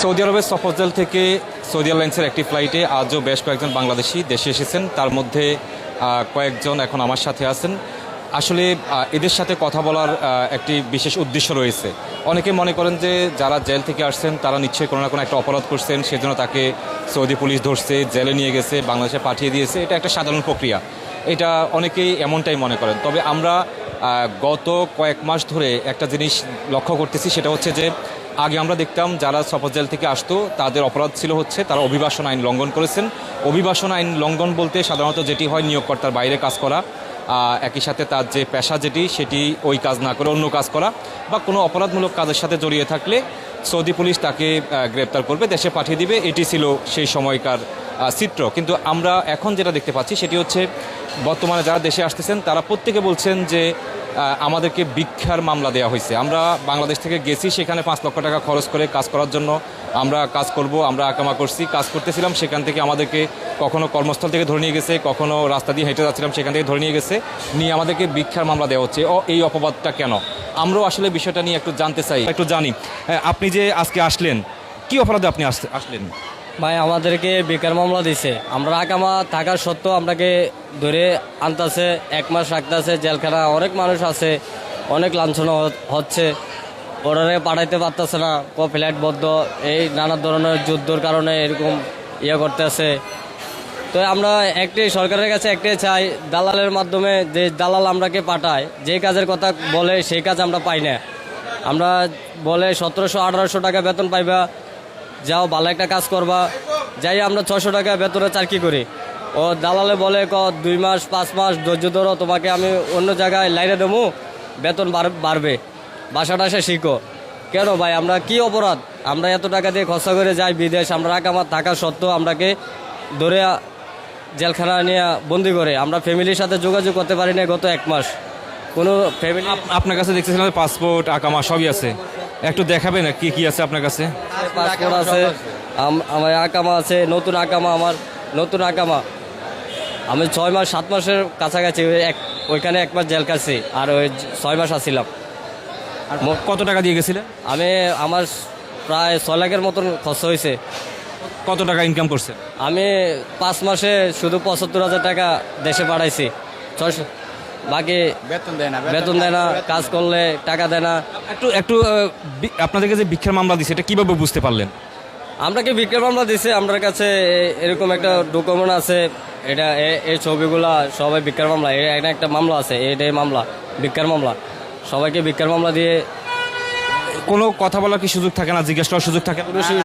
Saudi আরবের সফরজেল থেকে Saudi এয়ারলাইন্সের একটি ফ্লাইটে আজও বেশ কয়েকজন বাংলাদেশি দেশে এসেছেন। তার মধ্যে কয়েকজন এখন আমার সাথে আছেন। আসলে এদের সাথে কথা বলার একটি বিশেষ উদ্দেশ্য রয়েছে। অনেকে মনে করেন যে যারা জেল থেকে আসছেন তারা নিশ্চয়ই কোনো না কোনো একটা অপরাধ করছেন, সেজন্য তাকে সৌদি পুলিশ ধরছে, জেলে নিয়ে গেছে, বাংলাদেশে পাঠিয়ে দিয়েছে। এটা একটা সাধারণ প্রক্রিয়া, এটা অনেকেই এমনটাই মনে করেন। তবে আমরা গত কয়েক মাস ধরে একটা জিনিস লক্ষ্য করতেছি, সেটা হচ্ছে যে আগে আমরা দেখতাম যারা সফরজেল থেকে আসতো তাদের অপরাধ ছিল হচ্ছে তারা অভিবাসন আইন লঙ্ঘন করেছেন। অভিবাসন আইন লঙ্ঘন বলতে সাধারণত যেটি হয় নিয়োগকর্তার বাইরে কাজ করা, একই সাথে তার যে পেশা সেটি ওই কাজ না করে অন্য কাজ করা, বা কোনো অপরাধমূলক কাজের সাথে জড়িয়ে থাকলে সৌদি পুলিশ তাকে গ্রেপ্তার করবে, দেশে পাঠিয়ে দিবে। এটি ছিল সেই সময়কার চিত্র। কিন্তু আমরা এখন যেটা দেখতে পাচ্ছি সেটি হচ্ছে বর্তমানে যারা দেশে আসতেছেন তারা প্রত্যেকে বলছেন যে আমাদেরকে ভিক্ষার মামলা দেওয়া হয়েছে। আমরা বাংলাদেশ থেকে গেছি, সেখানে 5 লক্ষ টাকা খরচ করে কাজ করার জন্য আমরা কাজ করব, আমরা আকামা করছি, কাজ করতেছিলাম, সেখান থেকে আমাদেরকে কখনো কর্মস্থল থেকে ধরে নিয়ে গেছে, কখনো রাস্তা দিয়ে হেঁটে যাচ্ছিলাম সেখান থেকে ধরে নিয়ে গেছে, নিয়ে আমাদেরকে ভিক্ষার মামলা দেওয়া হচ্ছে। এই অপবাদটা কেন? আমরাও আসলে বিষয়টা নিয়ে একটু জানতে চাই, একটু জানি। আপনি যে আজকে আসলেন, কি অপরাধে আপনি আসলেন? ভাই, আমাদেরকে বেকার মামলা দিছে। আমরা আকামা থাকার সত্ত্বেও আপনাকে ধরে আনতেছে, 1 মাস রাখতেছে জেলখানা। অনেক মানুষ আছে, অনেক লাঞ্ছনা হচ্ছে, ওরারে পাঠাইতে পারতেছে না, ফ্লাইট বদ্ধ, এই নানা ধরনের যুদ্ধর কারণে এরকম করতেছে। তো আমরা একটাই সরকারের কাছে একটাই চাই, দালালের মাধ্যমে যে দালাল আমরাকে পাঠায়, যে কাজের কথা বলে সেই কাজ আমরা পাই না। আমরা বলে 1700-1800 টাকা বেতন পাইবা, যাও ভালো একটা কাজ করবা, যাই আমরা 600 টাকা বেতনে চাকরি করি। ও দালালে বলে 2 মাস 5 মাস ধৈর্য ধরো, তোমাকে আমি অন্য জায়গায় লাইনে দেবো, বেতন বাড়বে, বাসাটা সে শিখো। কেন ভাই, আমরা কি অপরাধ? আমরা এত টাকা দিয়ে খরচা করে যাই বিদেশ, আমরা আকামা থাকা সত্ত্বেও আমরাকে ধরে জেলখানা নিয়ে বন্দি করে। আমরা ফ্যামিলির সাথে যোগাযোগ করতে পারি না গত 1 মাস। কোনো ফ্যামিলি আপনার কাছে দেখতেছিলাম পাসপোর্ট আকামা সবই আছে, একটু দেখাবেন কি কি আছে আপনার কাছে? পাসপোর্ট আছে, আমার আকামা আছে, নতুন আকামা, আমার নতুন আকামা। আমি 6 মাস 7 মাসের কাছাকাছি ওইখানে 1 মাস জেল কাটছি, আর ওই 6 মাস আসছিলাম। কত টাকা দিয়ে গেছিলেন? আমার প্রায় 6 লাখের মতন খরচ হয়েছে। কত টাকা ইনকাম করছেন? আমি 5 মাসে শুধু 75,000 টাকা দেশে পাঠাইছি। 600 বাকি বেতন দেয় না, কাজ করলে টাকা দেয় না। একটু আপনাদেরকে যে ভিক্ষার মামলা দিচ্ছে এটা কিভাবে বুঝতে পারলেন? আমরাকে ভিক্ষার মামলা দিছে, আমার কাছে এরকম একটা ডকুমেন্ট আছে, এটা এই ছবিগুলা সবাই ভিক্ষার মামলা। এটা একটা মামলা আছে, এটাই মামলা, ভিক্ষার মামলা। সবাইকে ভিক্ষার মামলা দিয়ে কোনো কথা বলার কি সুযোগ থাকে না? জিজ্ঞেস করার সুযোগ থাকে না?